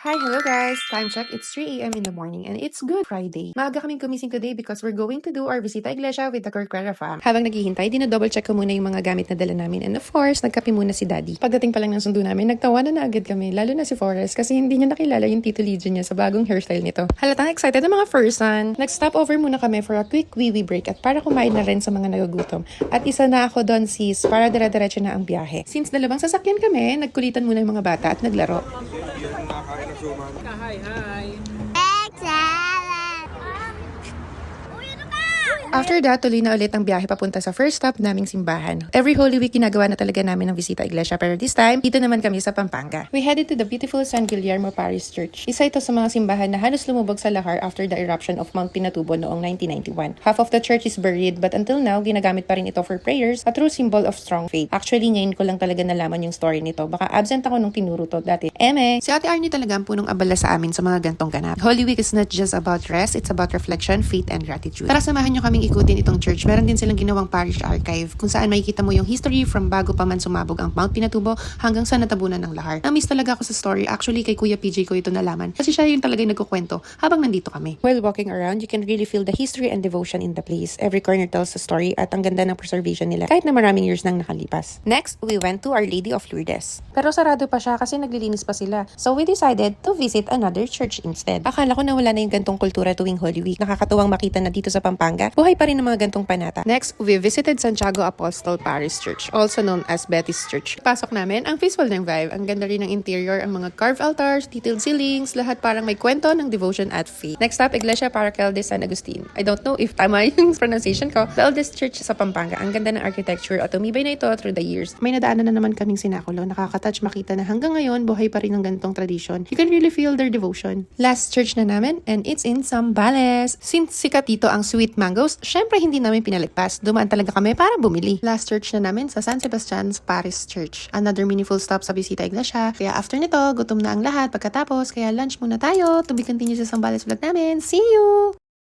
Hi, hello guys! Time check, it's 3 a.m. in the morning and it's Good Friday. Maaga kaming gumising today because we're going to do our visita iglesia with the Corcuera fam. Habang naghihintay, dinodouble check ko muna yung mga gamit na dala namin and of course, nagkape muna si Daddy. Pagdating pa lang ng sundo namin, nagtawanan na agad kami, lalo na si Forrest kasi hindi niya nakilala yung Tito Legion niya sa bagong hairstyle nito. Halatang excited ang mga first-son. Nag-stop over muna kami for a quick wee-wee break at para kumain na rin sa mga nagagutom. At isa na ako doon sis para dire-diretso na ang biyahe. Since dalawang sasakyan kami, nagkulitan muna yung mga bata at naglaro. Hi, hi. After that, tuloy na ulit ang biyahe papunta sa first stop naming simbahan. Every Holy Week, ginagawa na talaga namin ng visita iglesia pero this time, dito naman kami sa Pampanga. We headed to the beautiful San Guillermo Parish Church. Isa ito sa mga simbahan na halos lumubog sa lahar after the eruption of Mount Pinatubo noong 1991. Half of the church is buried but until now, ginagamit pa rin ito for prayers, a true symbol of strong faith. Actually, ngayon ko lang talaga nalaman yung story nito. Baka absent ako nung tinuro to dati. Si Ate Arnie talaga ang punong abala sa amin sa mga gantong ganap. Holy Week is not just about rest, it's about reflection, faith, and gratitude. Tara, samahan nyo kaming ikutin itong church. Meron din silang ginawang parish archive kung saan makikita mo yung history from bago pa man sumabog ang Mount Pinatubo hanggang sa natabunan ng lahar. Na-miss talaga ako sa story. Actually, kay Kuya PJ ko ito nalaman kasi siya yung talaga yung nagkukwento habang nandito kami. While walking around, you can really feel the history and devotion in the place. Every corner tells a story at ang ganda ng preservation nila kahit na maraming years nang nakalipas. Next, we went to Our Lady of Lourdes. Pero sarado pa siya kasi naglilinis pa sila. So we decided to visit another church instead. Akala ko na wala na yung gantong kultura tuwing Holy Week. Nakakatuwang makita na dito sa Pampanga, buhay pa rin ang mga gantong panata. Next, we visited Santiago Apostol Parish Church, also known as Betty's Church. Pasok namin, ang peaceful ng vibe. Ang ganda rin ng interior, ang mga carved altars, detailed ceilings, lahat parang may kwento ng devotion at faith. Next up, Iglesia Parroquial de San Agustin. I don't know if tama yung pronunciation ko. The oldest church sa Pampanga. Ang ganda ng architecture at tumibay na ito through the years. May nadaanan na naman kaming sinakulo. Nakaka-touch makita na hanggang ngayon, buhay pa rin ang gantong tradition. You can really feel their devotion. Last church na namin, and it's in Zambales. Since sikat dito ang sweet mangoes, syempre hindi namin pinalagpas. Dumaan talaga kami para bumili. Last church na namin sa San Sebastian's Parish Church. Another meaningful stop sa bisita iglesia. Kaya after nito, gutom na ang lahat pagkatapos. Kaya lunch muna tayo. To be continued sa Zambales vlog namin. See you!